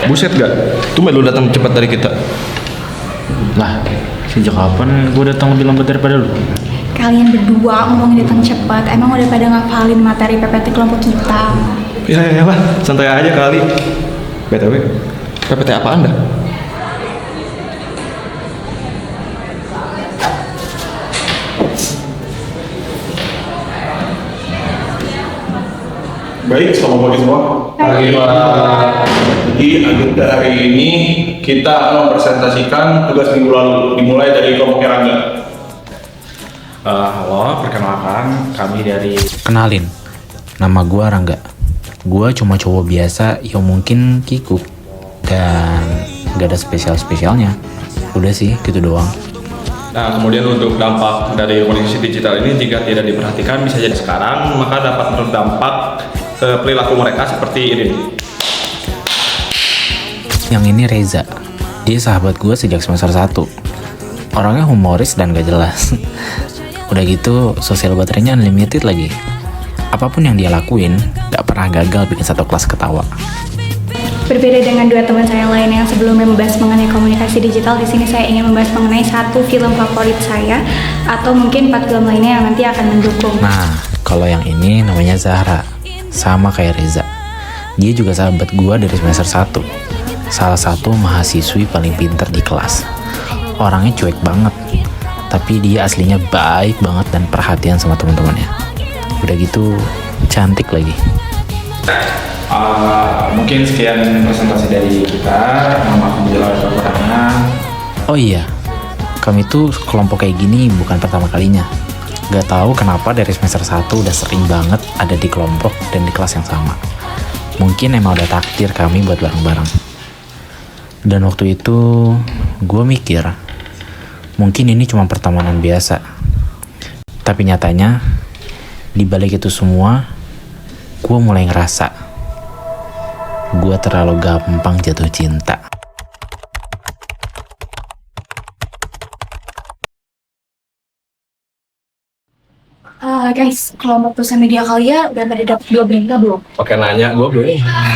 Buset gak? Tumben lu datang cepat dari kita. Lah, sejak kapan gue datang lebih lambat daripada lu? Kalian berdua ngomongin datang cepat, emang udah pada ngafalin materi PPT kelompok kita? Ya lah, santai aja kali. BTW, PPT apaan dah? Baik, selamat pagi semua. Pagi, Pak. Jadi agenda hari ini kita akan mempresentasikan tugas minggu lalu, dimulai dari kelompoknya Rangga. Halo, perkenalkan kami dari... Kenalin, nama gue Rangga. Gue cuma cowok biasa yang mungkin kikuk dan gak ada spesial-spesialnya. Udah sih, gitu doang. Nah, kemudian untuk dampak dari komunikasi digital ini jika tidak diperhatikan bisa jadi sekarang, maka dapat berdampak ke perilaku mereka seperti ini. Yang ini Reza. Dia sahabat gue sejak semester 1. Orangnya humoris dan gak jelas. Udah gitu, sosial baterainya unlimited lagi. Apapun yang dia lakuin, gak pernah gagal bikin satu kelas ketawa. Berbeda dengan dua teman saya lain yang sebelumnya membahas mengenai komunikasi digital, di sini saya ingin membahas mengenai satu film favorit saya atau mungkin 4 film lainnya yang nanti akan mendukung. Nah, kalau yang ini namanya Zahra. Sama kayak Reza. Dia juga sahabat gue dari semester 1. Salah satu mahasiswi paling pintar di kelas. Orangnya cuek banget, tapi dia aslinya baik banget dan perhatian sama teman-temannya. Udah gitu, cantik lagi. Mungkin sekian presentasi dari kita. Maaf menjelaskan kekurangan. Oh iya, kami tuh kelompok kayak gini bukan pertama kalinya. Gak tahu kenapa dari semester 1 udah sering banget ada di kelompok dan di kelas yang sama. Mungkin emang udah takdir kami buat bareng-bareng. Dan waktu itu gue mikir, mungkin ini cuma pertemanan biasa. Tapi nyatanya, di balik itu semua, gue mulai ngerasa gue terlalu gampang jatuh cinta. Guys, kelompok sosial media kalian udah pada dapat 2 berita belum? Oke, nanya gue belum.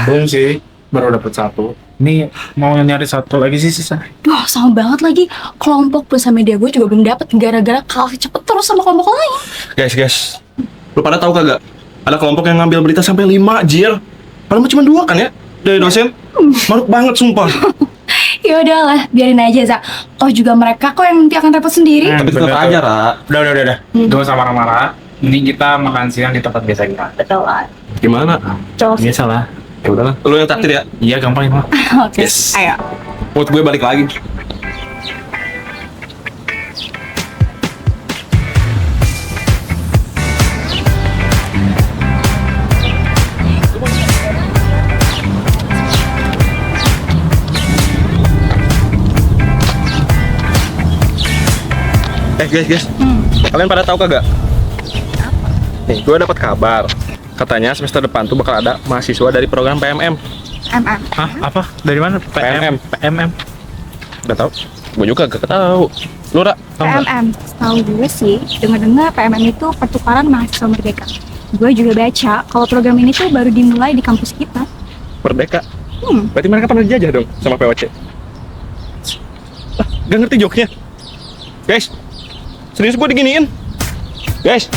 Belum sih, baru dapet 1. Ini mau nyari 1 lagi sih sisa. Duh, sama banget lagi. Kelompok sosial media gue juga belum dapet gara-gara kalah cepet terus sama kelompok lain. Guys, lu pada tahu kagak? Ada kelompok yang ngambil berita sampai 5, Jir. Padahal cuma 2 kan ya? Dari dosen. Maruk banget sumpah. Ya udahlah, biarin aja, Za. Oh juga mereka kok yang nanti akan repot sendiri. Tapi tetap aja, Ra. Udah. Gak usah marah-marah. Ini kita makan siang di tempat biasa kita. Betul lah. Gimana? Terus. Biasa lah. Ya udahlah. Lu yang takdir ya? Iya, gampang itu. Oke, Yes. ayo. Mood gue balik lagi. Guys. Kalian pada tahu kagak? Nih, gue dapat kabar. Katanya semester depan tuh bakal ada mahasiswa dari program PMM. MM. Hah? Apa? Dari mana? PMM. PMM. Udah tahu? Gue juga gak tahu. Lu, Ra, tahu nggak? PMM. Tahu gue sih, dengar-dengar PMM itu pertukaran mahasiswa merdeka. Gue juga baca kalau program ini tuh baru dimulai di kampus kita. Merdeka. Berarti mereka pernah dijajah dong sama POC. Gak ngerti joknya. Guys, serius gue diginiin. Guys.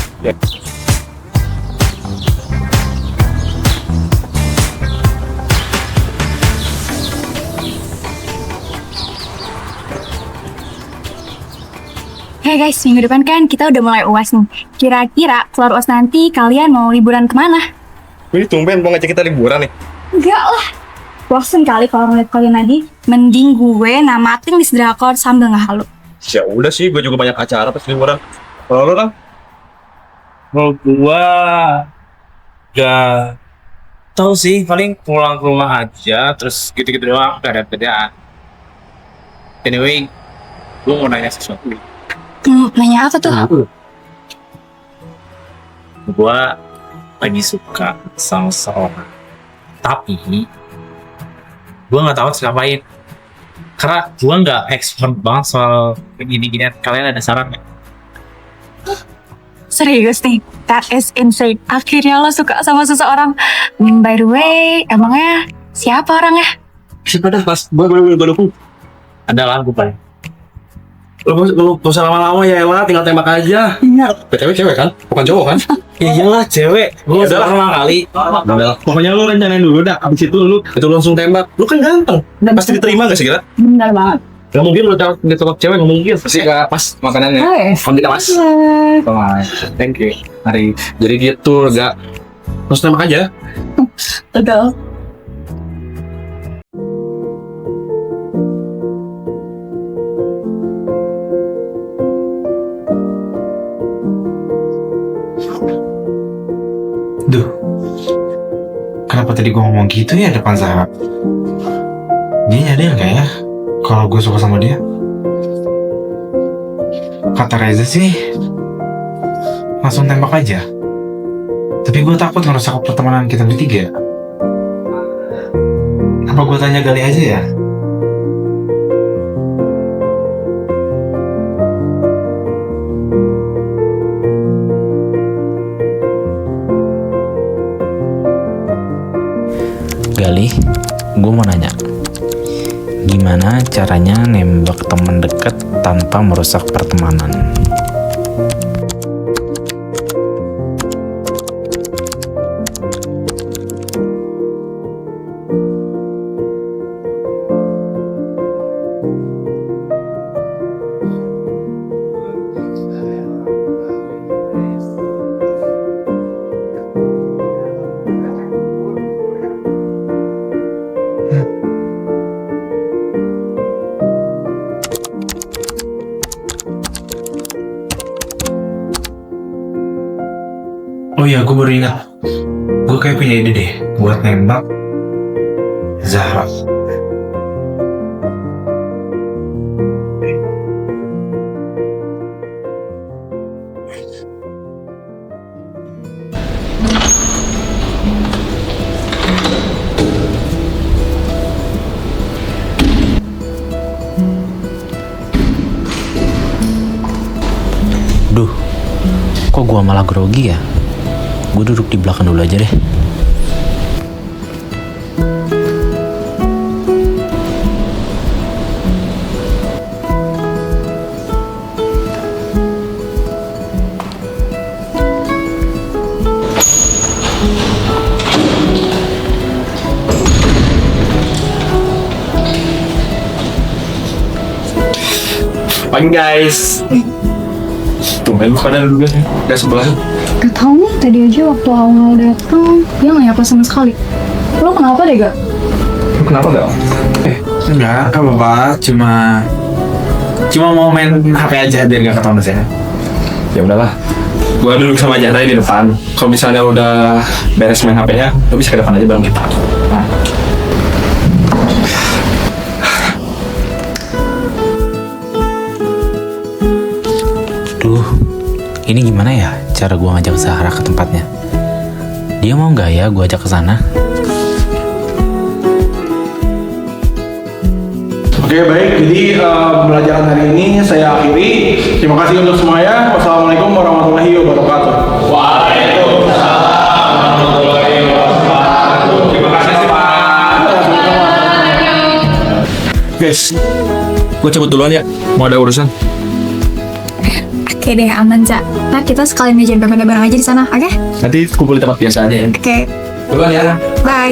Hey guys, minggu depan kan kita udah mulai UAS nih. Kira-kira keluar UAS nanti kalian mau liburan kemana? Ini tumben mau ngajak kita liburan nih. Enggak lah. Bosen kali kalau ngeliat kalian lagi. Mending gue namatin list drakor sambil ngehalu. Ya udah sih, gue juga banyak acara pas liburan. Kalau lu, kan? Kalau gua gak tahu sih, paling pulang ke rumah aja, terus gitu-gitu doang, gak ada kerjaan. Anyway, gua mau nanya sesuatu. Nanya apa tuh? Gua lagi suka sama seseorang, tapi gua nggak tahu harus ngapain. Karena gua nggak expert banget soal gini-ginian. Kalian ada saran nggak? Serius nih, that is insane. Akhirnya lo suka sama seseorang. By the way, emangnya siapa orangnya? Siapa dah, pas gue dukung. Adalah gua paling. Lu gak usah lama-lama ya, Ella, tinggal tembak aja. BTW cewek kan? Bukan cowok kan? Iyalah cewek, gua udah lama kali. Udah. Pokoknya lu rencanain dulu dah, abis itu lu langsung tembak. Lu kan ganteng, pasti diterima gak sih kira? Benar banget. Gak mungkin lu ditembak cewek, gak mungkin. Pasti gak pas makanannya. Om tidak mas. Thank you. Hari. Jadi gitu, gak terus tembak aja. Betul. Duh, kenapa tadi gue ngomong gitu ya depan Zahra? Dia nyadar gak ya kalau gue suka sama dia? Kata Reza sih langsung tembak aja. Tapi gue takut ngerusak pertemanan kita bertiga. Apa gue tanya Gali aja ya? Gali, gue mau nanya, gimana caranya nembak teman dekat tanpa merusak pertemanan? iya, gue baru ingat. Gue kayak punya ide deh buat nembak Zahra. Duh, kok gua malah grogi ya? Gue duduk di belakang dulu aja deh. Pagi guys. Tumben pada dulu kan? Udah sebelah. Gak tau nih, tadi aja waktu awal datang dia gak nyapa sama sekali. Lo kenapa deh, Gak? Lu kenapa gak? Enggak apa-apa, cuma mau main HP aja biar gak ketahuan saya. Ya udahlah. Gua duduk sama Jahra di depan. Kalau misalnya udah beres main HP-nya, lu bisa ke depan aja bareng kita. Nah. Duh, ini gimana ya cara gue ngajak Zahra ke tempatnya? Dia mau nggak ya gue ajak ke sana? Oke, baik. Jadi pembelajaran hari ini saya akhiri. Terima kasih untuk semuanya. Wassalamualaikum warahmatullahi wabarakatuh. Waalaikumsalam warahmatullahi wabarakatuh. Terima kasih, Pak. Guys, gua cabut duluan ya. Mau ada urusan. Oke deh, aman, Za. Nah, kita sekalian ngejain PPT bareng aja di sana, oke? Nanti kumpul di tempat biasa aja ya. Oke, Duluan ya. bye.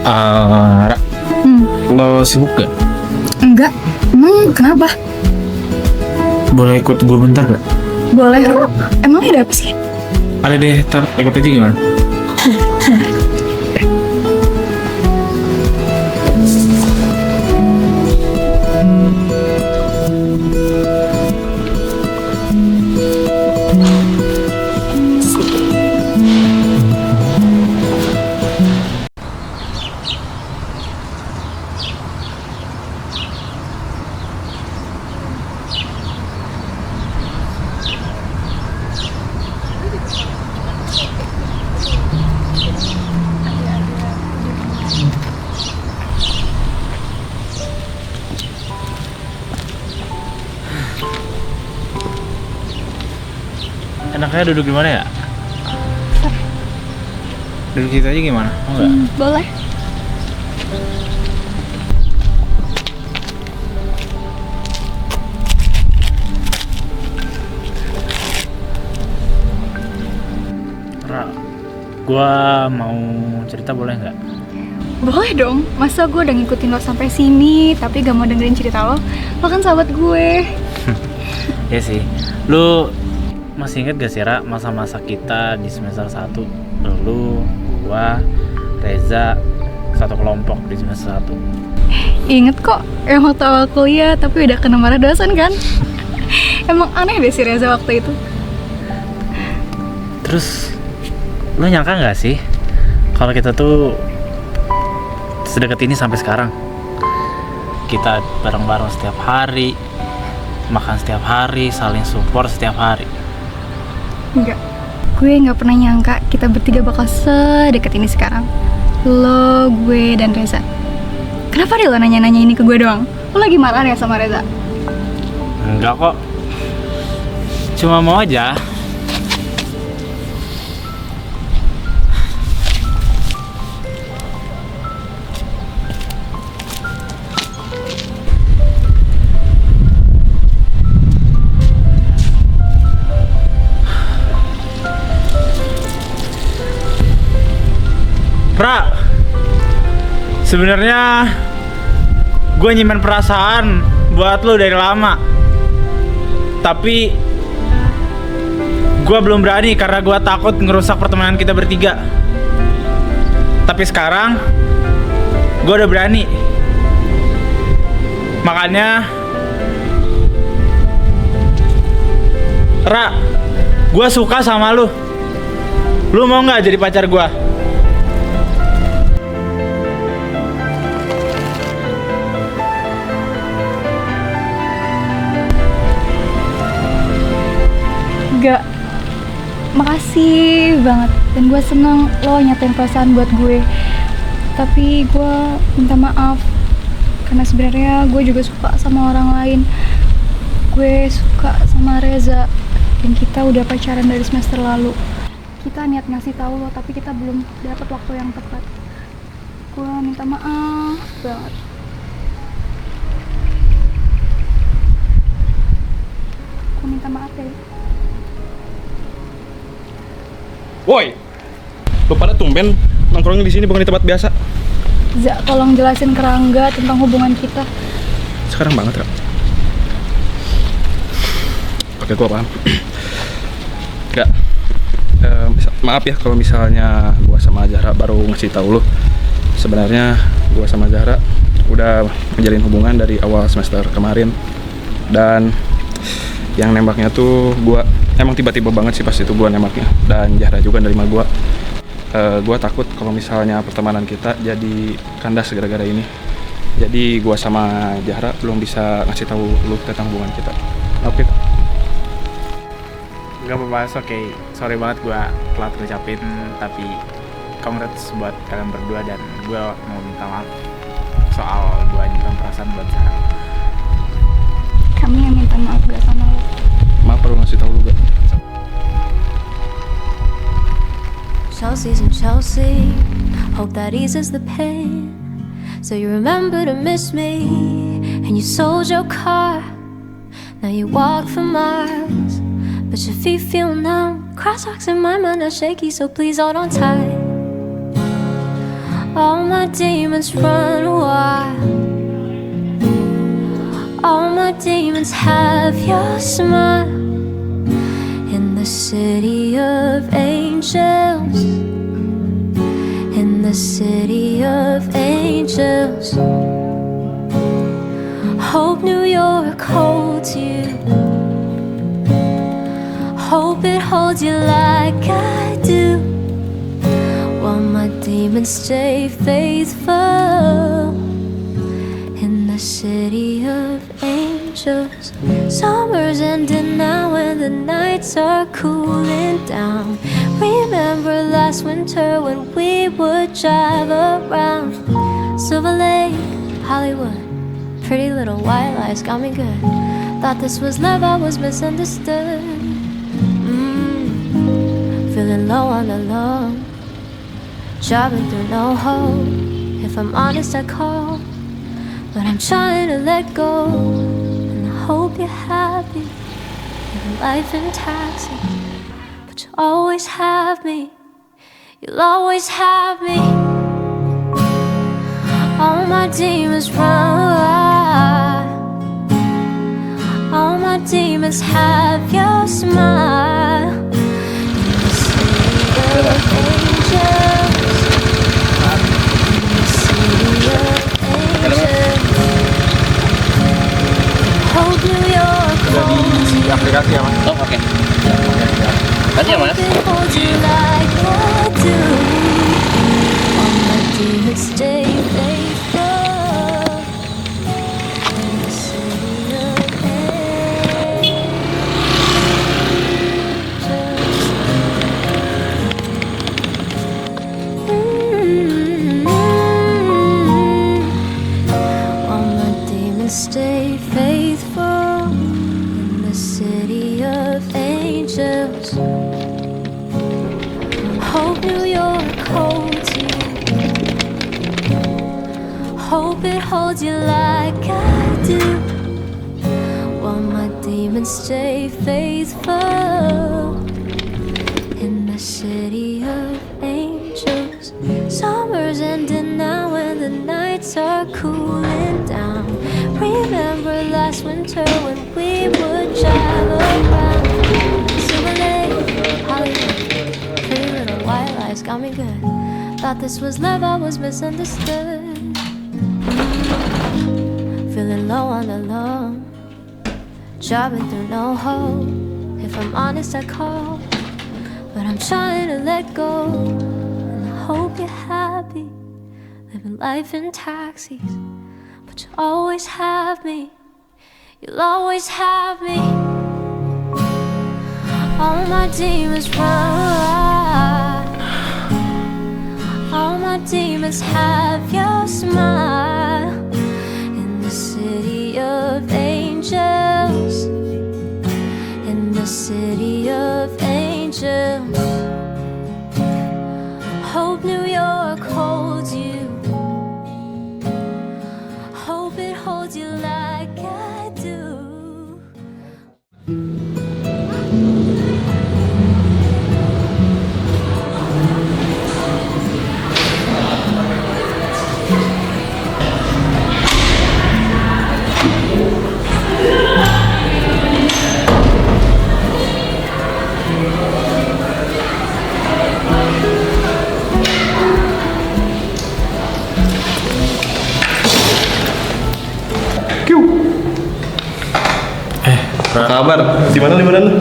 Ra, lo sibuk gak? Enggak. Kenapa? Boleh ikut gue bentar gak? Boleh kok. Emangnya ada apa sih? Ada deh, ntar ikut aja gimana? Enaknya duduk di mana ya? Duduk situ aja gimana? Mau nggak? Boleh. Ra, gua mau cerita boleh nggak? Boleh dong. Masa gue udah ngikutin lo sampai sini, tapi gak mau dengerin cerita lo? Lo kan sahabat gue. Ya sih. Lu masih inget gak sih, Ra, masa-masa kita di semester 1? Lu, gua, Reza, satu kelompok di semester 1. Inget kok, yang waktu awal kuliah, tapi udah kena marah dosen kan? Emang aneh deh si Reza waktu itu. Terus, lu nyangka gak sih kalau kita tuh sedekat ini sampai sekarang? Kita bareng-bareng setiap hari, makan setiap hari, saling support setiap hari. Enggak, gue gak pernah nyangka kita bertiga bakal sedekat ini sekarang. Lo, gue, dan Reza. Kenapa deh lo nanya-nanya ini ke gue doang? Lo lagi marah ya sama Reza? Enggak kok, cuma mau aja. Pra, sebenarnya gue nyimpen perasaan buat lo dari lama, tapi gue belum berani karena gue takut ngerusak pertemanan kita bertiga. Tapi sekarang gue udah berani, makanya Ra, gue suka sama lu. Lu mau nggak jadi pacar gue? Gak, makasih banget. Dan gue seneng lo nyatain perasaan buat gue. Tapi gue minta maaf karena sebenarnya gue juga suka sama orang lain. Gue suka sama Reza dan kita udah pacaran dari semester lalu. Kita niat ngasih tahu lo tapi kita belum dapat waktu yang tepat. Gue minta maaf banget. Gue minta maaf ya. Woi, lu pada tumben nongkrongnya di sini bukan di tempat biasa. Za, tolong jelasin ke Rangga tentang hubungan kita. Sekarang banget, Ra. Oke, gua paham. Enggak. Maaf ya kalau misalnya gua sama Zahra baru ngasih tahu lu. Sebenarnya gua sama Zahra udah menjalin hubungan dari awal semester kemarin. Dan yang nembaknya tuh gua emang tiba-tiba banget sih pas itu gua nembaknya, dan Zahra juga nerima gua. Gua takut kalau misalnya pertemanan kita jadi kandas gara-gara ini. Jadi gua sama Zahra belum bisa ngasih tahu lu tentang hubungan kita. Oke. Gak apa-apa, oke. Sorry banget gue telat ngucapin, tapi congrats buat kalian berdua dan gue mau minta maaf soal gue nyimpan perasaan buat Zahra. Kami yang minta maaf gak sama lo. Maaf perlu ngasih tahu lu gak? Chelsea's in Chelsea, hope that eases the pain. So you remember to miss me, and you sold your car. Now you walk for miles, but your feet feel numb. Crosswalks in my mind are shaky, so please hold on tight. All my demons run wild. All my demons have your smile. In the city of angels, in the city of angels. Hope New York holds you. Hope it holds you like I do. While my demons stay faithful. In the city of angels. Summer's ending now and the nights are cooling down. Remember last winter when we would drive around Silver Lake, Hollywood. Pretty little white lies got me good. Thought this was love, I was misunderstood. Feeling low on the low, driving through no hope. If I'm honest, I call, but I'm trying to let go. And I hope you're happy, living life in taxi. But you always have me, you'll always have me. All my demons run wild. All my demons have your smile. In the city of angels, hold New York, hold you. Aplikasi ya, Mas? Oh, oke. Tadi ya, Mas? Hold you like I do. All my demons stay faithful. In the city of stay faithful in the city of angels. Hope New York holds you. Hope it holds you like I do. While my demons stay faithful in the city of angels. Summer's ending now and the nights are cooling down. Remember last winter when we would drive around Silver Lake, Hollywood. Pretty little white lies got me good. Thought this was love, I was misunderstood. Feeling low on the low, driving through no hope. If I'm honest, I call, but I'm trying to let go. And I hope you're happy, living life in taxis. But you always have me, you'll always have me. All my demons run, all my demons have your smile. In the city of angels, in the city of angels. Hope New York holds you, hope it holds you like I do. Apa kabar? Di mana lu?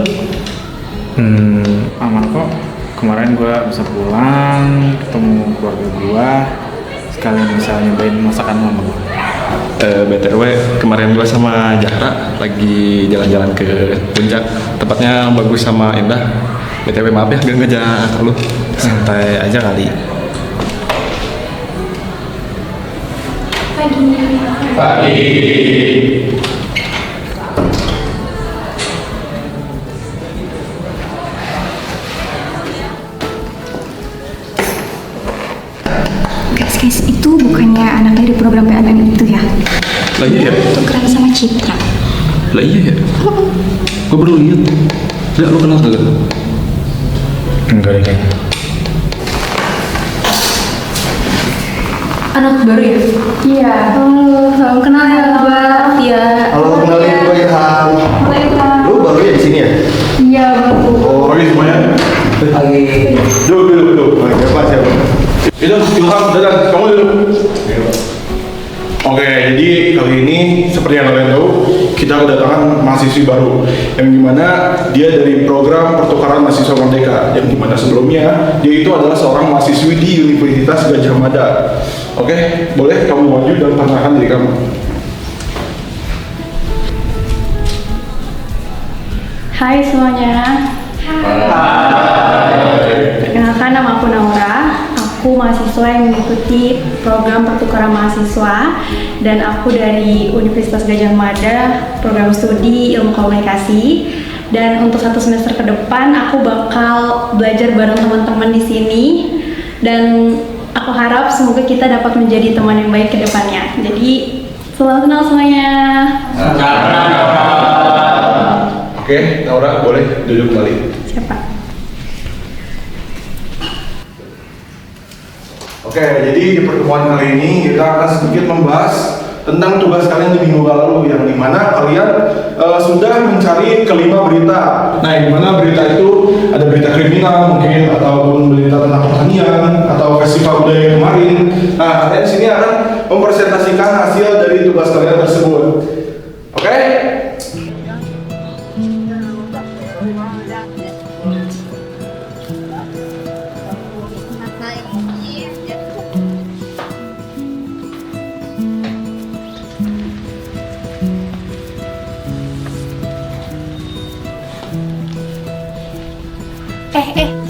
Aman kok. Kemarin gue bisa pulang, ketemu keluarga gue, sekalian bisa nyobain masakan mama gue. BTW, kemarin gua sama Zahra lagi jalan-jalan ke puncak. Tempatnya bagus sama indah. BTW maaf ya, gak ngejak lu. Santai aja kali. Guys, itu bukannya anak dari program PNN itu ya? Lah iya ya? Tukeran sama Citra. Lah iya ya? Gua baru lihat. Lihat lu kenal kagak? Enggak deh kayaknya. Anak baru ya? Iya. Halo, salam kenal ya, Mbak. Iya. Halo, kenalin gue Ilham. Halo, Ilham. Lu baru ya di sini ya? Iya, baru. Oh, pagi semuanya. Pagi. Duduk. Siapa? Itu Ilham, dadah, kamu dulu. Oke, jadi kali ini seperti yang kalian tahu, kita kedatangan mahasiswi baru yang dimana dia dari program pertukaran mahasiswa Merdeka, yang dimana sebelumnya dia itu adalah seorang mahasiswi di Universitas Gadjah Mada. Oke, boleh kamu maju dan perkenalkan diri kamu. Hai semuanya. Perkenalkan, nama aku Naura. Aku mahasiswa yang mengikuti program pertukaran mahasiswa dan aku dari Universitas Gadjah Mada, program studi ilmu komunikasi. Dan untuk 1 semester ke depan aku bakal belajar bareng teman-teman di sini dan aku harap semoga kita dapat menjadi teman yang baik ke depannya. Jadi selamat kenal semuanya. Oke, Naura boleh duduk kembali. Siapa? Oke, jadi di pertemuan kali ini kita akan sedikit membahas tentang tugas kalian di minggu lalu, yang dimana kalian sudah mencari kelima berita. Nah, yang dimana berita itu ada berita kriminal mungkin, ataupun berita tentang pertanian atau festival budaya kemarin. Nah, kalian di sini akan mempresentasikan hasil dari tugas kalian tersebut. Oke?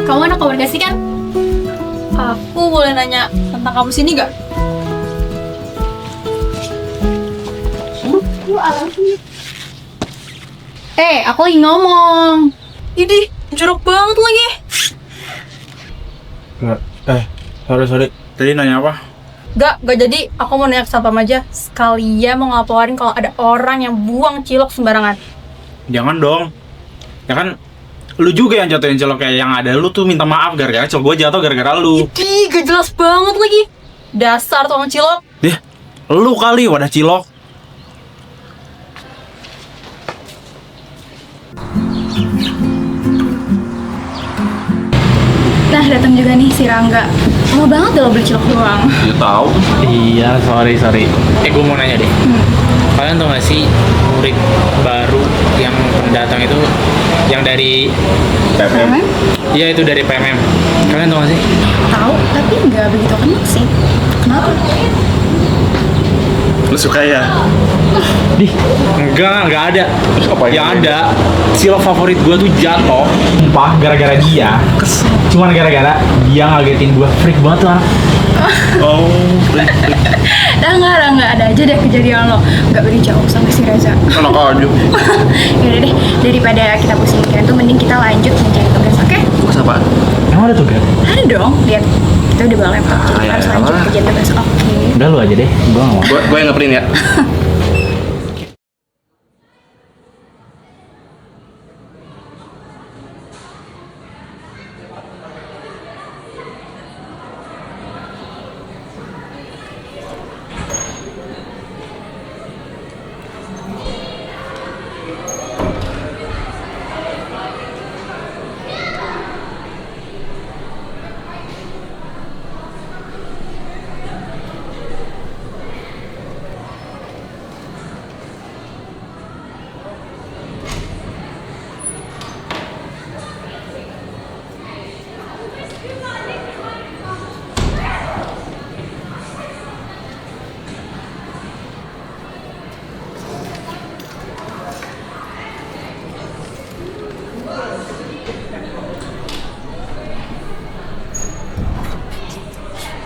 Kamu anak komunikasi kan? Aku boleh nanya tentang kampus ini gak? Aku lagi ngomong. Idih, jorok banget lagi. Sorry. Tadi nanya apa? Gak jadi. Aku mau nanya ke satpam aja. Sekalian mau ngelaporin kalau ada orang yang buang cilok sembarangan. Jangan dong. Ya kan lu juga yang jatuhin cilok, kayak yang ada lu tuh minta maaf gara-gara cilok gue jatuh gara-gara lu. Idih, gak jelas banget lagi. Dasar tukang cilok. Lu kali wadah cilok. Nah, datang juga nih si Rangga. Lama banget udah lo beli cilok doang. Ya tahu. Iya, sorry. Gue mau nanya deh. Kalian tau gak sih murid baru yang pendatang itu Yang dari PMM? Iya itu dari PMM. Kalian tahu gak sih? Tahu, tapi nggak begitu kenal sih. Kenapa? Lu suka ya? Enggak ada. Apa Yang ada silok favorit gue tuh jatuh. Sumpah gara-gara dia. Cuman gara-gara dia ngagetin gue. Freak banget tuh anak. Oh, Nggak ada aja deh kejadian lo. Nggak beri jauh sama si Reza. enak aja. Yaudah deh, daripada kita pusing mikirin tuh mending kita lanjut mencari tugas, oke? Tugas apa? Emang ada tuh kan? Ada dong, lihat kita udah bawa laptop, jadi kita harus lanjut kerjaan tugas, oke? Udah lu aja deh. Gue nggak mau. Gue yang nge-print ya.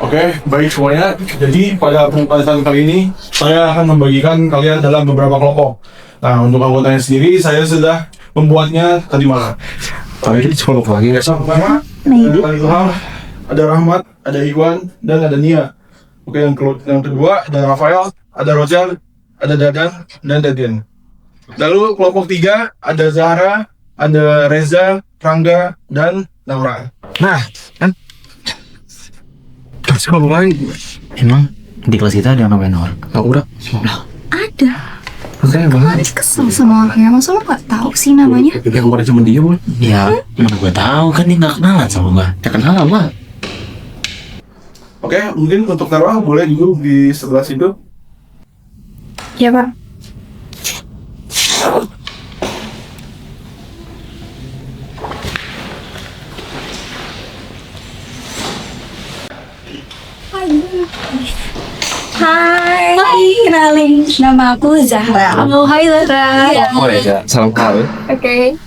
Oke, baik semuanya. Jadi pada kesempatan kali ini saya akan membagikan kalian dalam beberapa kelompok. Nah, untuk anggotanya sendiri saya sudah membuatnya tadi malam. Tapi kita cuma lagi nggak sama. Pertama, ada Ilham, ada Rahmat, ada Iwan, dan ada Nia. Oke, yang kedua ada Rafael, ada Roger, ada Dadan, dan Deden. Lalu kelompok 3 ada Zahra, ada Reza, Rangga, dan Naura. Nah, kan? Terus ngomong lagi. Emang di kelas kita ada yang namanya Naura? Naura? Ada. Makanya banget. Gue kesel sama orangnya, masa lo nggak tahu sih namanya? Yang kemarin cuma dia, Bun. Ya, mana gue tahu kan dia nggak kenalan sama gue. Ya kenalan lah. Oke, mungkin untuk Naura boleh duduk di sebelah situ. Ya Pak. Hai, kenalin, nama aku Zahra. Oh, hai Zahra. Oh ya, salam kenal. Oke.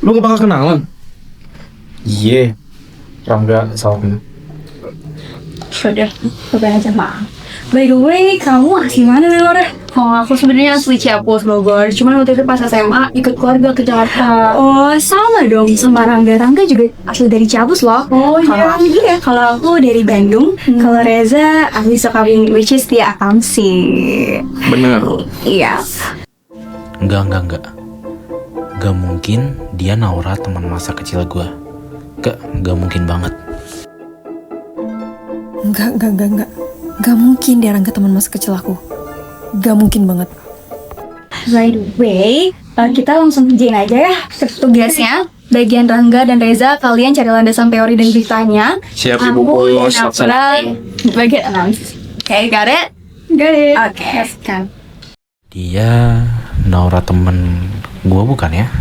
Lu gak bakal kenalan? Iya. Rangga, salam. Sudah, coba aja maaf. By the way, kamu asli mana nih Laura? Oh, aku sebenarnya asli Ciampus Bogor. Cuman waktu itu pas SMA ikut keluarga ke Jakarta. Oh, sama dong sama Rangga. Rangga juga asli dari Ciampus loh. Oh iya. Kalau aku dari Bandung. Kalau Reza asli Sukabumi, which is dia Akamsi. Bener. Iya. Enggak. Gak mungkin dia Naura teman masa kecil gue. Gak mungkin banget. Enggak. Gak mungkin dia Rangga teman masa kecil aku. Gak mungkin banget. By the way, kita langsung kerjain aja ya tugasnya. Bagian Rangga dan Reza, kalian cari landasan teori dan beritanya. Siap, Aku Ibu Polo. Naura, bagian analisis. Oke, got it? Oke, kan. Dia Naura temen gue bukan ya?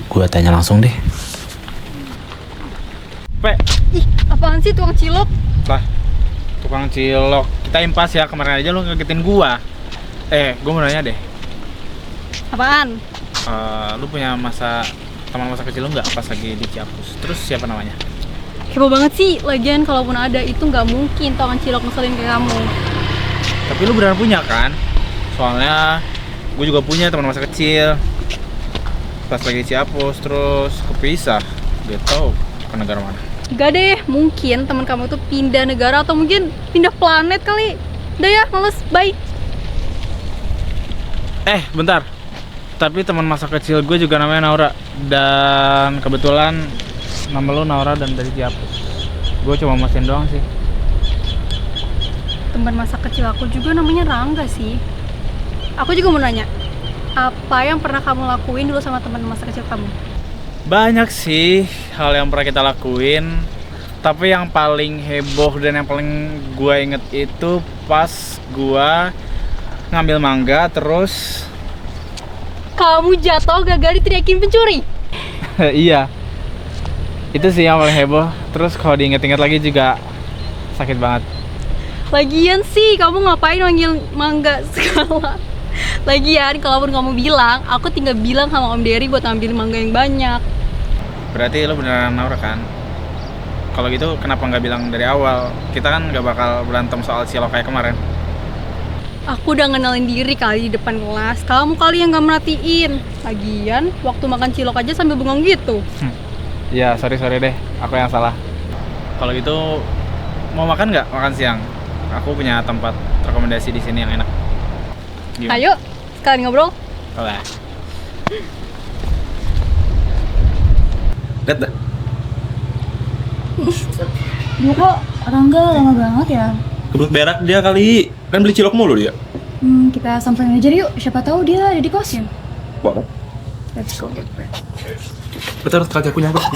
Gue tanya langsung deh. Ih, apaan sih tukang cilok? Lah, tukang cilok. Kita impas ya, kemarin aja lu ngagetin gua. Gua mau nanya deh. Apaan? Lu punya teman masa kecil lu nggak pas lagi di Ciampus? Terus siapa namanya? Heboh banget sih, lagian kalaupun ada itu nggak mungkin tukang cilok ngeselin kayak kamu. Tapi lu beneran punya kan? Soalnya gue juga punya teman masa kecil. Pas lagi di Ciampus terus kepisah. Gak tau ke negara mana. Gak deh, mungkin teman kamu tuh pindah negara atau mungkin pindah planet kali. Udah ya, males, bye. Bentar. Tapi teman masa kecil gue juga namanya Naura. Dan kebetulan nama lu Naura dan dari Ciampus. Gue cuma mastiin doang sih. Teman masa kecil aku juga namanya Rangga sih. Aku juga mau nanya, apa yang pernah kamu lakuin dulu sama teman masa kecil kamu? Banyak sih hal yang pernah kita lakuin. Tapi yang paling heboh dan yang paling gue inget itu pas gue ngambil mangga terus Kamu jatuh gagal diteriakin pencuri. Iya. Itu sih yang paling heboh. Terus kalau diinget-inget lagi juga sakit banget. Lagian sih, kamu ngapain manggil Mangga segala? Lagian, kalaupun kamu bilang, aku tinggal bilang sama Om Dery buat ambil mangga yang banyak. Berarti lo beneran Naura kan? Kalau gitu kenapa nggak bilang dari awal? Kita kan nggak bakal berantem soal cilok kayak kemarin. Aku udah ngenalin diri kali di depan kelas. Kamu kali yang nggak merhatiin. Lagian, waktu makan cilok aja sambil bengong gitu. Iya, sorry deh. Aku yang salah. Kalau gitu, mau makan nggak makan siang? Aku punya tempat rekomendasi di sini yang enak. Gimana? Ayo, sekalian ngobrol. Boleh. Lihat dah. Dia kok Rangga lama banget ya? Kebelet berak dia kali. Kan beli cilok mulu dia. Kita samperin aja yuk, siapa tahu dia ada di kosnya. Wah. Let's go. Betul, kaki aku nyangkut.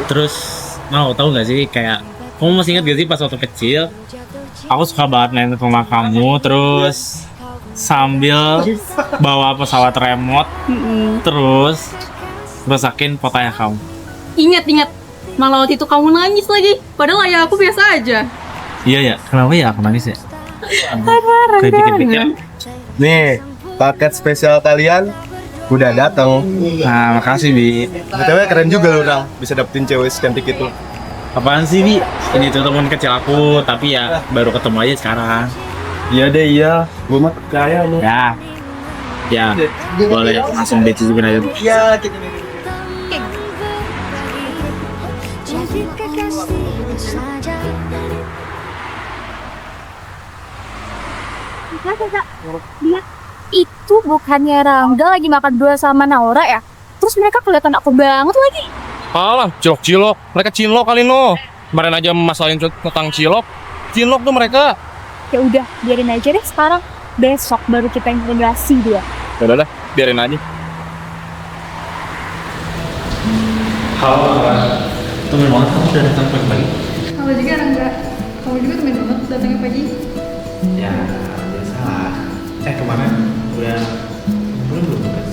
Terus tahu nggak sih, kayak kamu masih ingat gak sih pas waktu kecil aku suka banget main ke rumah kamu terus sambil bawa pesawat remote terus rusakin fotonya kamu. Ingat. Malah waktu itu kamu nangis lagi. Padahal ayah aku biasa aja. Iya ya, kenapa ya aku nangis ya? Kayak pikir-pikir. Nih, paket spesial kalian udah datang. Nah, makasih Bi. BTW keren juga lu, Rang, bisa dapetin cewek secantik itu. Apaan sih Bi? Ini tuh teman kecil aku, tapi ya baru ketemu aja sekarang. Iya deh, iya. Gua mah kaya lu. Ya, boleh langsung dicicipin aja. Iya, kita Dia itu bukannya Rangga lagi makan berdua sama Naura ya? Terus mereka kelihatan aku banget lagi. Alah, cilok. Mereka cinlok kali no. Kemarin aja masalahin tentang cilok. Cinlok tuh mereka. Ya udah, biarin aja deh sekarang. Besok baru kita integrasi dia. Udah, biarin aja. Halo, temen banget kamu udah datang pagi-pagi. Kamu juga Rangga. Kamu juga temen banget datangnya pagi. Ya, biasalah. Kemarin udah belum kan?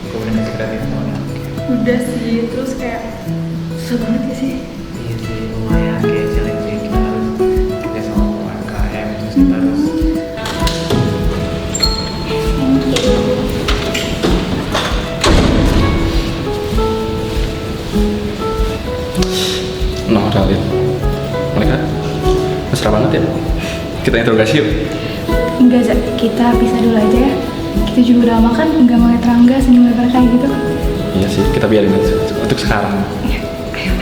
Komunikasi kreatif soalnya. Udah sih, terus kayak susah banget ya sih. Iya sih, lumayan kayak challenging. Kita harus kerja sama UMKM, terus kita harus Realin. Mereka mesra banget ya. Kita interogasi yuk. Enggak, Zak. Kita pisah dulu aja ya. Kita juga udah lama kan nggak ngeliat Rangga senyum lebar kayak gitu. Iya sih, kita biarin aja untuk sekarang. Iya, ayo.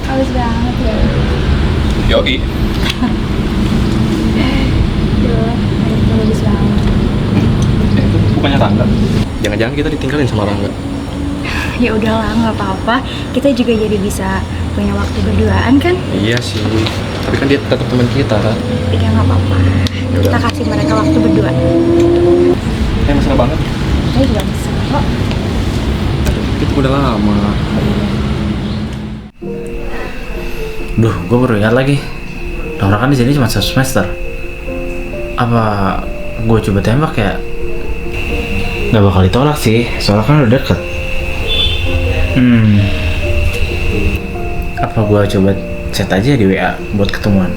Halus banget ya. Yogi. Bagus banget. Itu bukannya Rangga. Jangan-jangan kita ditinggalin sama Rangga. Ya udahlah, nggak apa-apa. Kita juga jadi bisa punya waktu berduaan kan? Iya sih. Tapi kan dia tetap teman kita kan. Ya nggak apa-apa. Yaudah. Kita kasih mereka waktu berdua. Mesra banget. Saya juga bisa kok. Itu udah lama. Duh, gue baru ingat lagi. Naura kan di sini cuma 1 semester. Apa gue coba tembak ya? Gak bakal ditolak sih, soalnya kan udah deket. Apa gue coba chat aja di WA buat ketemuan?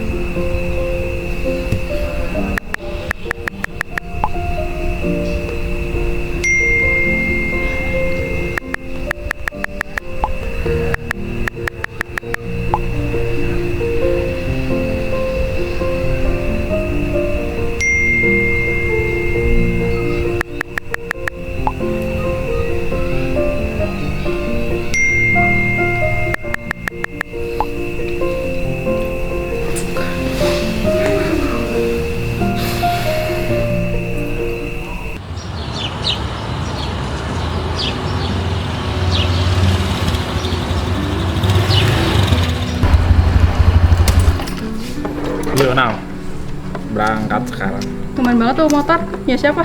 berangkat sekarang. Teman banget tuh motor. Ya siapa?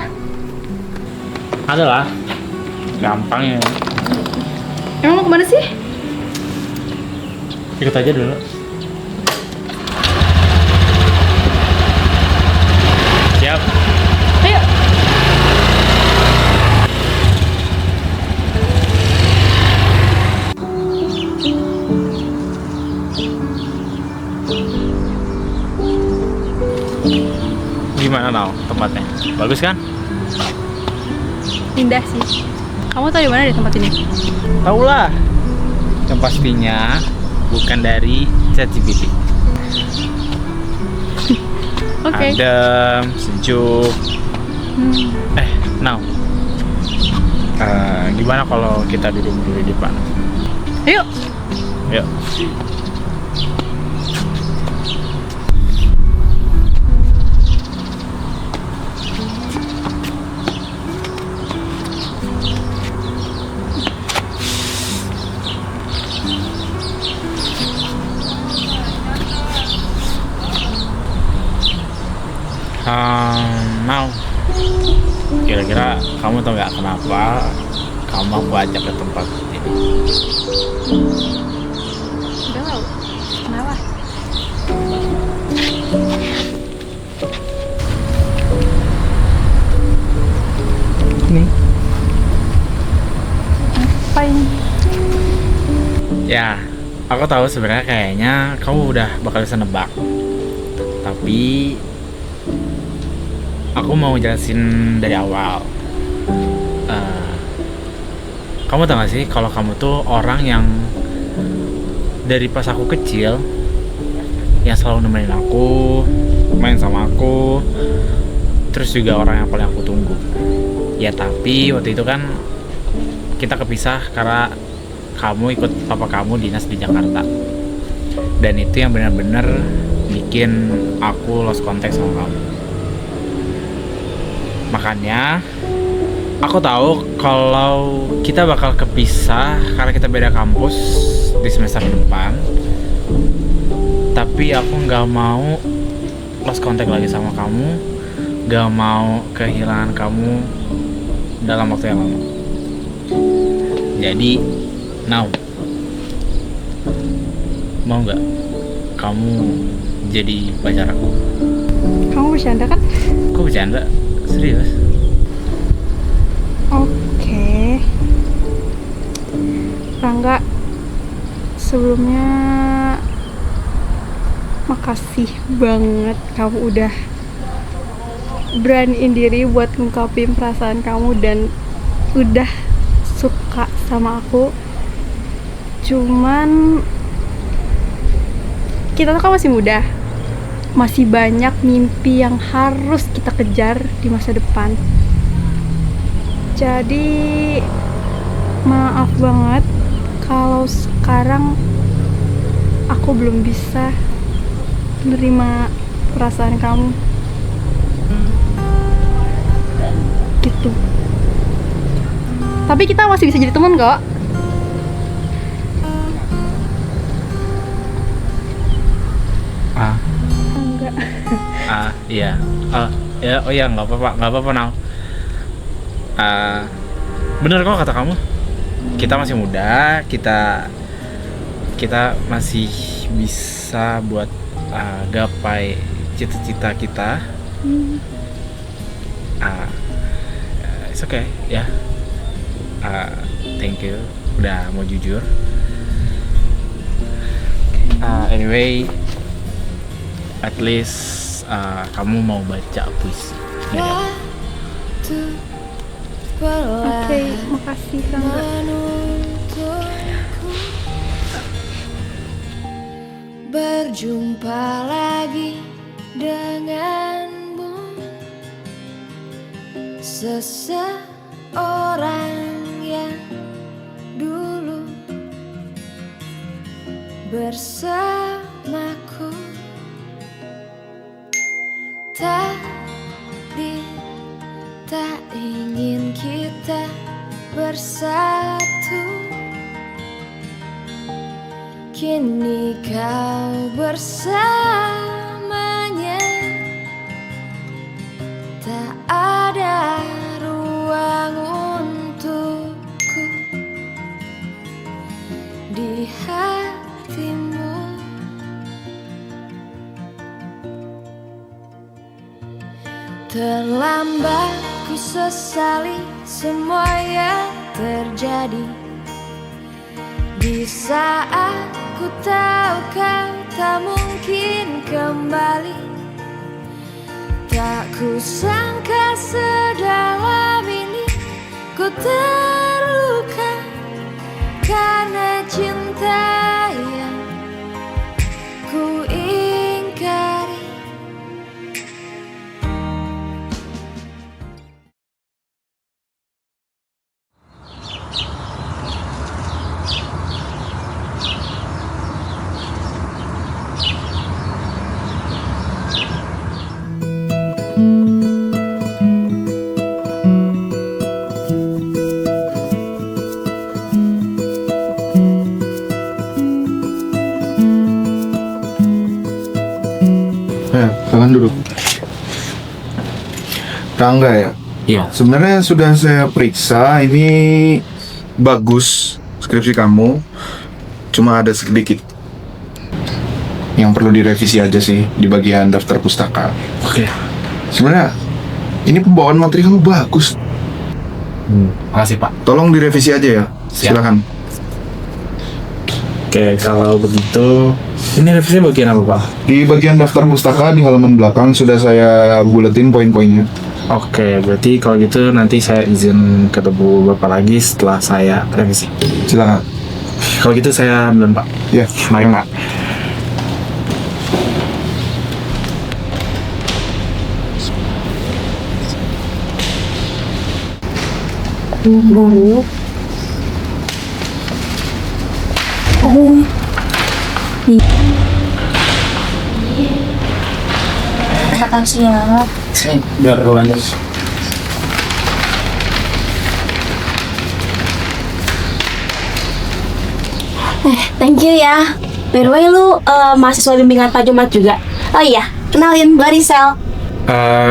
Ada lah. Gampang ya. Emang mau kemana sih? Ikut aja dulu. Siap. Ayo. Gimana Nau tempatnya? Bagus kan? Indah sih. Kamu tahu di mana di tempat ini? Tahu lah. Yang pastinya bukan dari ChatGPT. Oke. Adem, sejuk. Nau. Gimana kalau kita duduk dulu di depan? Ayo. Yuk. Mau kira-kira kamu tau nggak kenapa kamu aku ajak ke tempat ini? Udah tahu. Kenapa? Nih. Ngapain? Ya, aku tahu sebenarnya kayaknya kamu udah bakal bisa nebak. Tapi aku mau jelasin dari awal. Kamu tahu gak sih kalau kamu tuh orang yang dari pas aku kecil yang selalu nemenin aku, main sama aku, terus juga orang yang paling aku tunggu. Ya tapi waktu itu kan kita kepisah karena kamu ikut papa kamu dinas di Jakarta. Dan itu yang benar-benar bikin aku lost contact sama kamu. Makanya aku tahu kalau kita bakal kepisah karena kita beda kampus di semester depan. Tapi aku nggak mau lost contact lagi sama kamu, nggak mau kehilangan kamu dalam waktu yang lama. Jadi, Now, mau nggak kamu jadi pacar aku? Kamu bercanda kan? Kok bercanda? Serius? Oke. Rangga, sebelumnya makasih banget kamu udah beraniin diri buat ngungkapin perasaan kamu dan udah suka sama aku. Cuman kita tuh kan masih muda, masih banyak mimpi yang harus kita kejar di masa depan. Jadi maaf banget kalau sekarang aku belum bisa menerima perasaan kamu gitu. Tapi kita masih bisa jadi teman kok. Enggak. Iya. Oh ya, nggak apa-apa Nau. Bener kok kata kamu. Kita masih muda, kita masih bisa buat gapai cita-cita kita. It's okay ya. Thank you udah mau jujur. Anyway, at least kamu mau baca puisi. Ya. Oke, makasih Rangga. Berjumpa lagi denganmu, seseorang yang dulu bersamaku. Tadi tak ingin kita bersatu, kini kau bersamanya. di hatimu. Terlambat ku sesali semua yang terjadi. Di saat ku tahu kau tak mungkin kembali, tak ku sangka sedalam ini ku terluka karena cinta yang ku ingkari. Silakan duduk. Rangga ya? Iya. Sebenarnya sudah saya periksa, ini bagus skripsi kamu. Cuma ada sedikit yang perlu direvisi aja sih di bagian daftar pustaka. Oke. Sebenarnya ini pembawaan materi kamu bagus. Makasih Pak. Tolong direvisi aja ya. Siap. Silakan. Oke, kalau begitu ini revisinya bagian apa Pak? Di bagian daftar pustaka di halaman belakang sudah saya buletin poin-poinnya. Oke, berarti kalau gitu nanti saya izin ketemu Bapak lagi setelah saya revisi. Silakan. Kalau gitu saya duluan Pak. Ya, mari Pak. Makasih ya. Biar ruangan. Thank you ya. By the way, lu mahasiswa bimbingan Pak Jumat juga? Oh iya, kenalin, gue Rizal.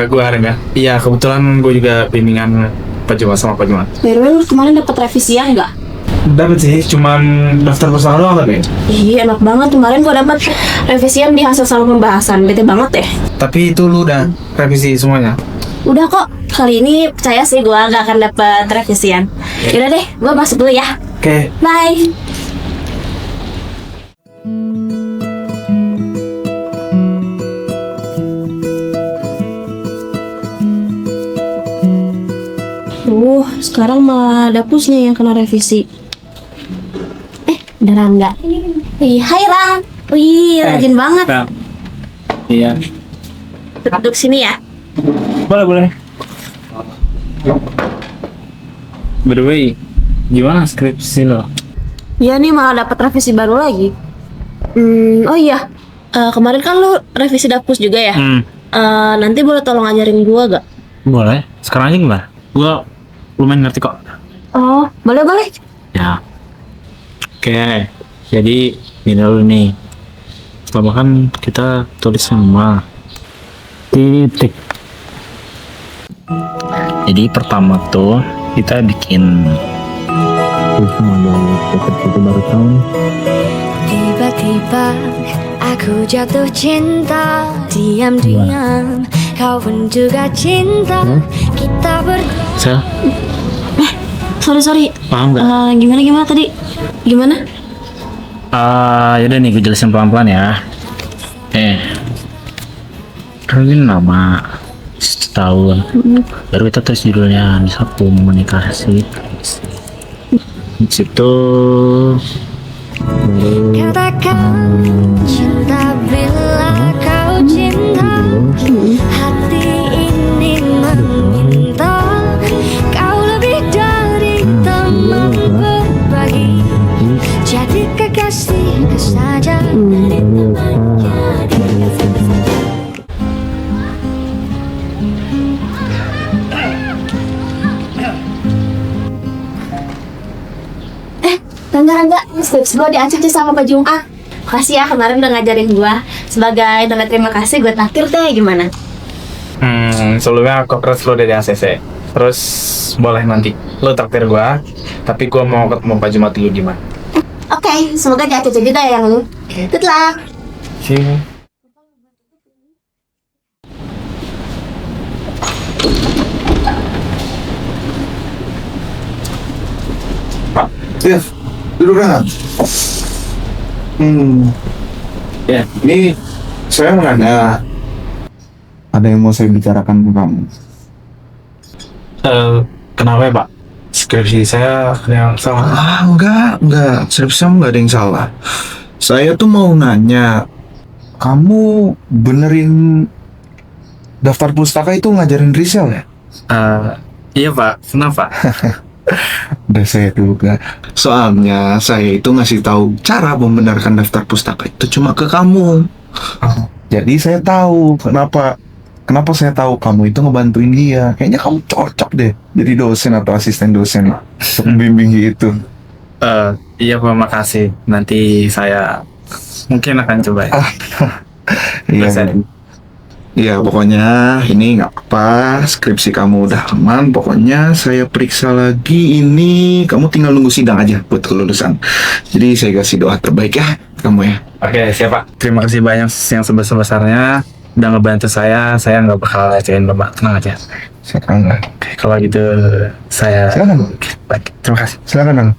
Gue Arga. Iya, kebetulan gue juga bimbingan Pak Jumat sama Pak Jumat. By the way, lu kemarin dapet revisian nggak? Dapat sih, cuman daftar pustaka doang tapi. Iya, enak banget. Kemarin gue dapet revisian di hasil saluran pembahasan. Bete banget deh. Tapi itu lu udah revisi semuanya? Udah kok. Kali ini percaya sih gue gak akan dapet revisian. Yaudah deh, gue masuk dulu ya. Oke. Bye. Sekarang malah ada pusnya yang kena revisi. Ada Rangga. Hai Rang. Wih, rajin banget. Iya. Duduk sini ya. Boleh. By the way, gimana skripsi lo? Ya nih malah dapat revisi baru lagi. Oh iya, kemarin kan lu revisi dapus juga ya? Nanti boleh tolong ajarin gua gak? Boleh, sekarang aja gimana? Gua lumayan ngerti kok. Oh, boleh. Ya. Oke, jadi gini dulu nih. Pertama kan kita tulis semua titik. Jadi pertama tuh kita bikin baru tahun. Tiba-tiba aku jatuh cinta, diam-diam kau pun juga cinta. Kita Sel, sorry. paham gak? Gimana tadi? Gimana? Yaudah nih, gue jelasin pelan-pelan ya. Kan ini lama setahun. Baru kita tulis judulnya Nisa Komunikasi. Di situ katakan cinta bila kau cinta. Hati ini meminta kau lebih dari teman berbagi. Jadi kekasih saja. Rangga, skripsi gue diancam sama Pak Jum'ah. Makasih ya kemarin udah ngajarin gue. Sebagai tanda terima kasih gue takdir deh, gimana? Sebelumnya congrats lo dari ACC. Terus boleh nanti lo traktir gue, tapi gue mau ketemu Pak Jumat dulu gimana? Oke, semoga dia cocok juga ya yang good luck. Ya, duduk kan. Ya, ini saya mau nanya. Ada yang mau saya bicarakan ke kamu. Kenapa ya Pak? Skripsi saya ada yang salah. Enggak. Skripsi nggak ada yang salah. Saya tuh mau nanya, kamu benerin daftar pustaka itu ngajarin Rizal ya? Iya Pak, kenapa? Udah saya duga. Soalnya saya itu ngasih tahu cara membenarkan daftar pustaka itu cuma ke kamu. Jadi saya tahu kenapa saya tahu kamu itu ngebantuin dia. Kayaknya kamu cocok deh jadi dosen atau asisten dosen untuk membimbing gitu. Iya Pak, makasih. Nanti saya mungkin akan coba. Iya, pokoknya ini nggak apa-apa, skripsi kamu udah aman. Pokoknya saya periksa lagi ini, kamu tinggal nunggu sidang aja buat kelulusan. Jadi saya kasih doa terbaik ya kamu ya. Oke, siap Pak. Terima kasih banyak yang sebesar-besarnya udah ngebantu saya nggak bakal lecehin Bapak, tenang aja. Silakan. Oke, kalau gitu saya silakan. Baik, terima kasih. Silakan Bang.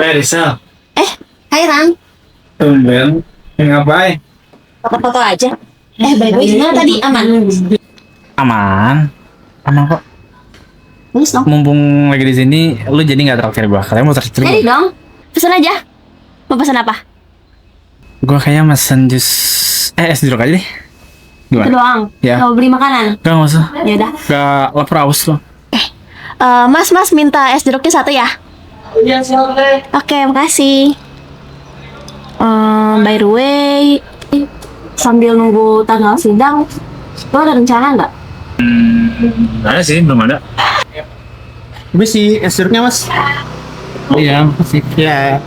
Rizal. Hai Rang, Tumben, ngapain? foto-foto aja. By the way, gimana tadi? Aman? Aman kok. Bagus dong. Mumpung lagi di sini, lu jadi nggak traktir gua. Kalian mau traktir Jadi gua? dong, pesan aja. Mau pesan apa? Gua kayaknya mesen jus es jeruk aja deh. Gimana? Itu doang. Ya. Mau beli makanan? Gak usah. Ya udah. Gak lapar aus loh. Mas minta es jeruknya 1 ya? Iya, silakan. Oke, makasih. By the way, sambil nunggu tanggal sidang, lo ada rencana nggak? Ada sih, belum ada. Ini sih es jeruknya Mas. Iya, makasih. Ya.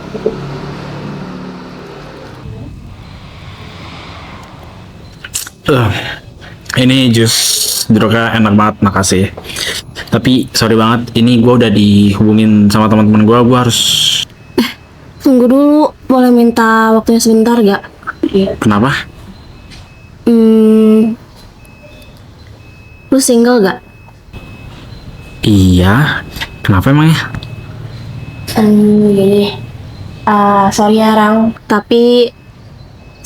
Ini jus jeruknya enak banget, makasih. Tapi sorry banget, ini gue udah dihubungin sama teman-teman gue harus. Tunggu dulu, boleh minta waktunya sebentar gak? Kenapa? Lu single gak? Iya, kenapa emangnya? Gini, sorry ya Rang, tapi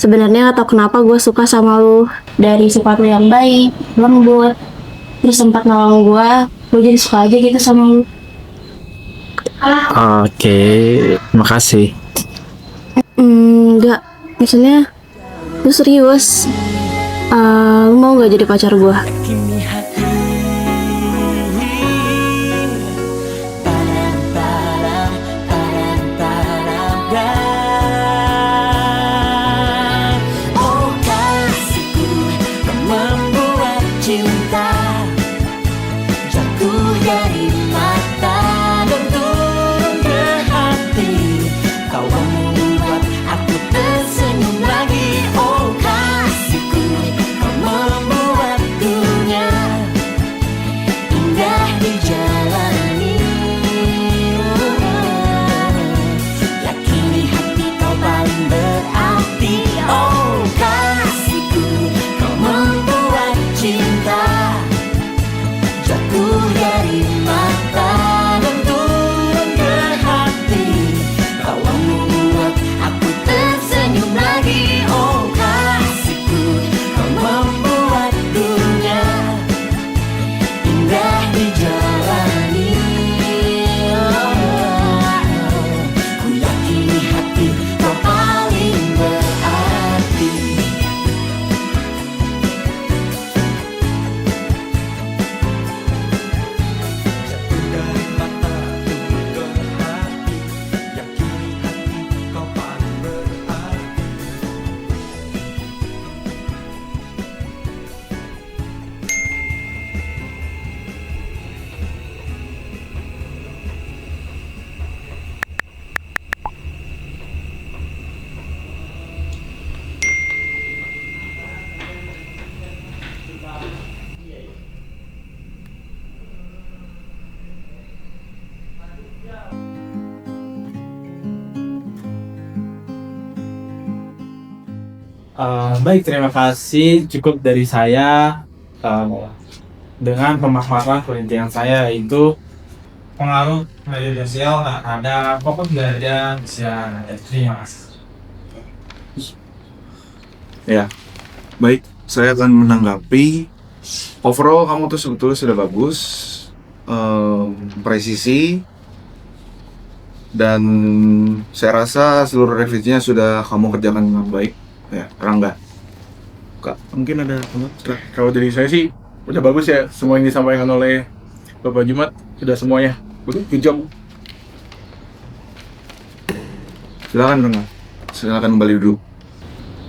sebenarnya gak tau kenapa gue suka sama lu. Dari sifat lu yang baik, lembut, terus sempat nolong gue jadi suka aja gitu sama lu. Oke, makasih. Enggak, maksudnya lu serius. Lu mau gak jadi pacar gue? Membuat dunia Baik, terima kasih. Cukup dari saya dengan pemaparan perintilan saya, yaitu pengaruh media sosial ada pokok nggak ada bisa terima kasih. Ya, baik. Saya akan menanggapi. Overall kamu tuh sebetulnya sudah bagus, presisi, dan saya rasa seluruh revisinya sudah kamu kerjakan dengan baik. Ya, Rangga. Kak, mungkin ada kalau dari saya sih udah bagus ya, semua yang disampaikan oleh Bapak Jumat sudah semuanya. Good job. Silakan Rangga. Silakan kembali duduk.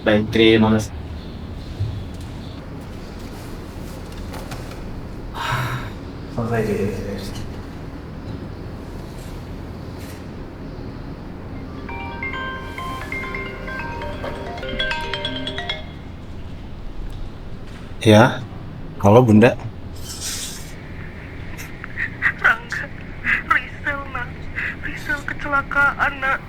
Baik, terima kasih. Ya, halo Bunda. Rangga, Rizal nak, Rizal kecelakaan nak.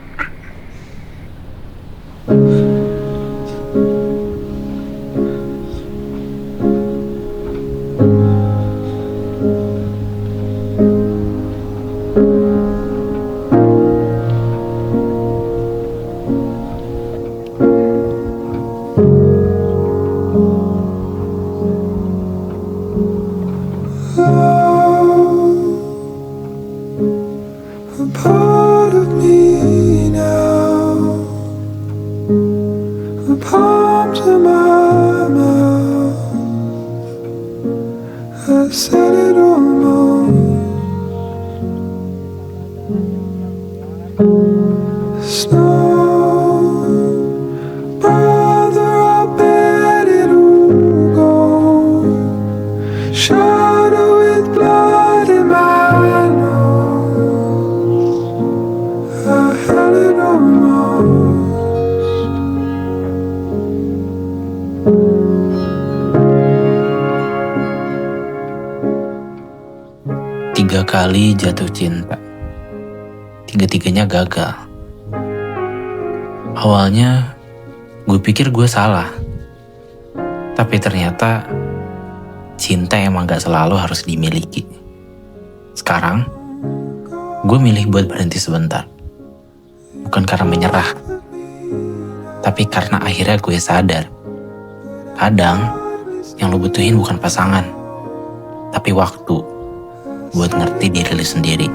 A part of me now, a palm to my mouth. I said it almost. Snow, brother, I bet it'll go. Shadow with blood in my nose. I had it almost. 3 kali jatuh cinta. 3-tiganya gagal. Awalnya gue pikir gue salah. Tapi ternyata cinta emang gak selalu harus dimiliki. Sekarang gue milih buat berhenti sebentar. Bukan karena menyerah, tapi karena akhirnya gue sadar, kadang yang lo butuhin bukan pasangan, tapi waktu buat ngerti diri lo sendiri.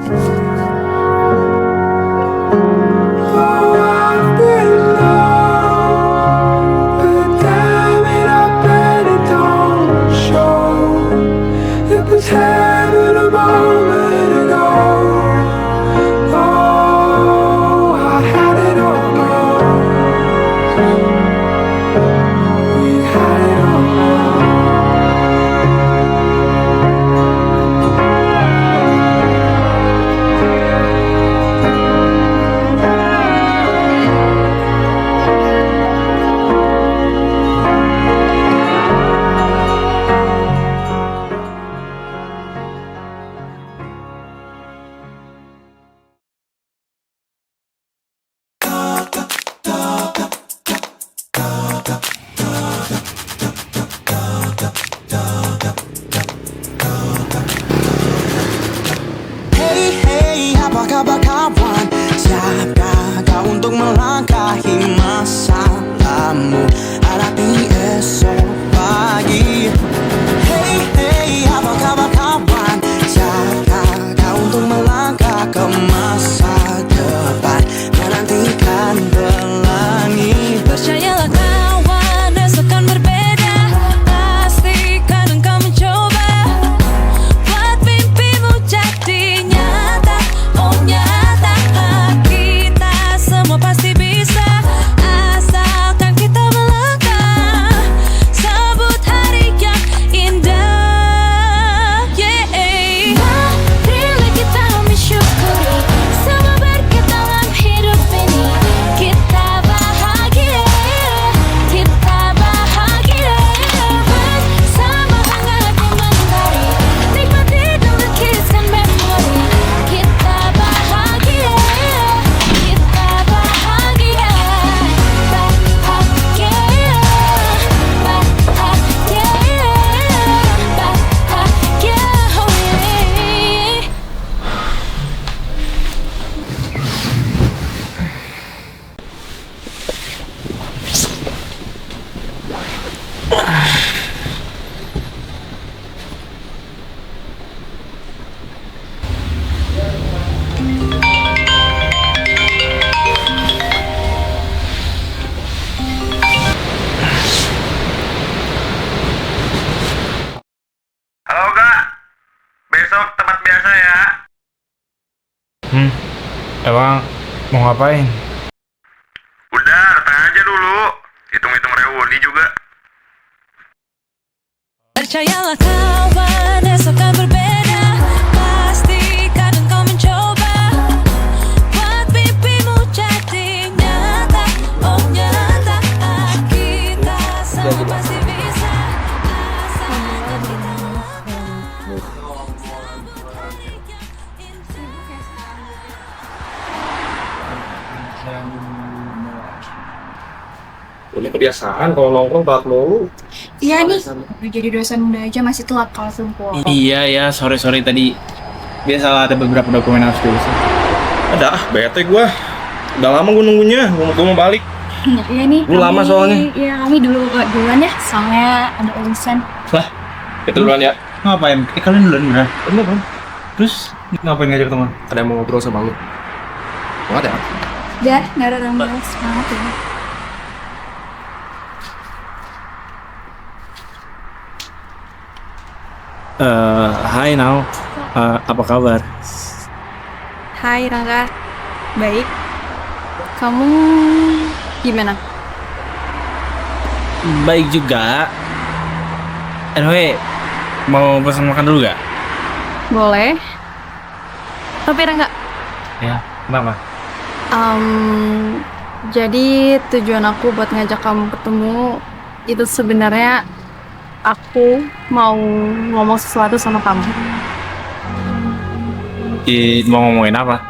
Emang mau ngapain? Udah, datang aja dulu. Hitung-hitung reuni juga. Percayalah kawan, esok kan berbeda. Pasti kadang kau mencoba buat mimpimu jadi nyata. Oh nyata, kita sama pasti bisa. Asalkan kita Ini kebiasaan kalau nongkrong telat mulu. Iya nih, udah jadi dosen muda aja masih telat kalau sumpah. Iya ya, sorry tadi. Biasalah ada beberapa dokumen harus diurusin. Ada bete gua. Udah lama gua nunggunya, gua mau balik. Iya nih. Lu lama soalnya. Iya, kami duluan ya, soalnya ada urusan. Lah, kita duluan ya. Ngapain? Kalian duluan beneran? Beneran. Terus ngapain ngajak teman? Ada yang mau ngobrol sama lu. Mau ada? Udah, nggak ada orang bahas banget ya. Hai Nau, apa kabar? Hai Rangga, baik. Kamu gimana? Baik juga. Anyway, mau pesan makan dulu gak? Boleh. Tapi Rangga, Ya, kenapa? jadi tujuan aku buat ngajak kamu ketemu itu sebenarnya aku mau ngomong sesuatu sama kamu. Mau ngomongin apa?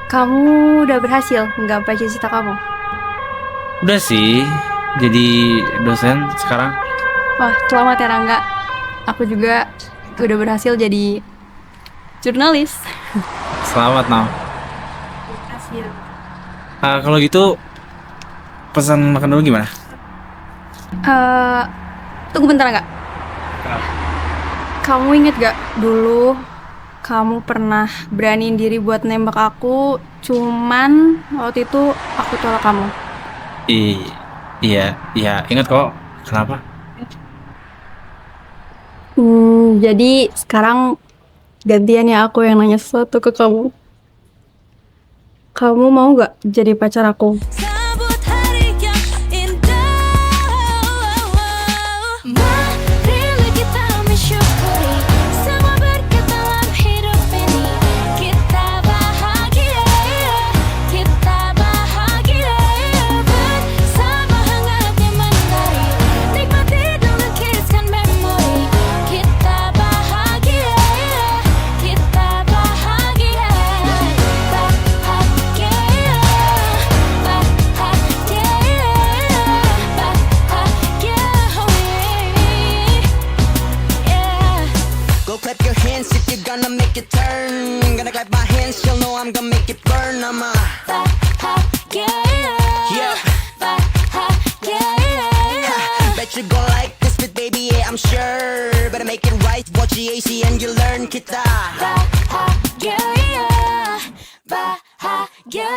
Kamu udah berhasil menggapai cita-cita kamu. Udah sih, jadi dosen sekarang. Wah, selamat ya Rangga. Aku juga udah berhasil jadi jurnalis. Selamat Nau. Berhasil. Kalau gitu pesan makan dulu gimana? Tunggu bentar Rangga. Kamu inget gak dulu kamu pernah beraniin diri buat nembak aku, cuman waktu itu aku tolak kamu. Iya, ingat kok. Kenapa? Jadi sekarang gantian ya aku yang nanya sesuatu ke kamu. Kamu mau gak jadi pacar aku? Marilah kita mensyukuri semua berkat dalam hidup ini. Kita bahagia, kita bahagia bersama hangatnya menari. Nikmati dan lukiskan memori. Kita bahagia, kita bahagia, bahagia, Go clap your hands if you're gonna make it turn. Gonna clap my hands, you'll know I'm gonna make it burn. I'm a yeah. Bet you gon' like this bit, baby, yeah, I'm sure. Better make it right, watch the AC and you learn. Kita bahagia, bahagia.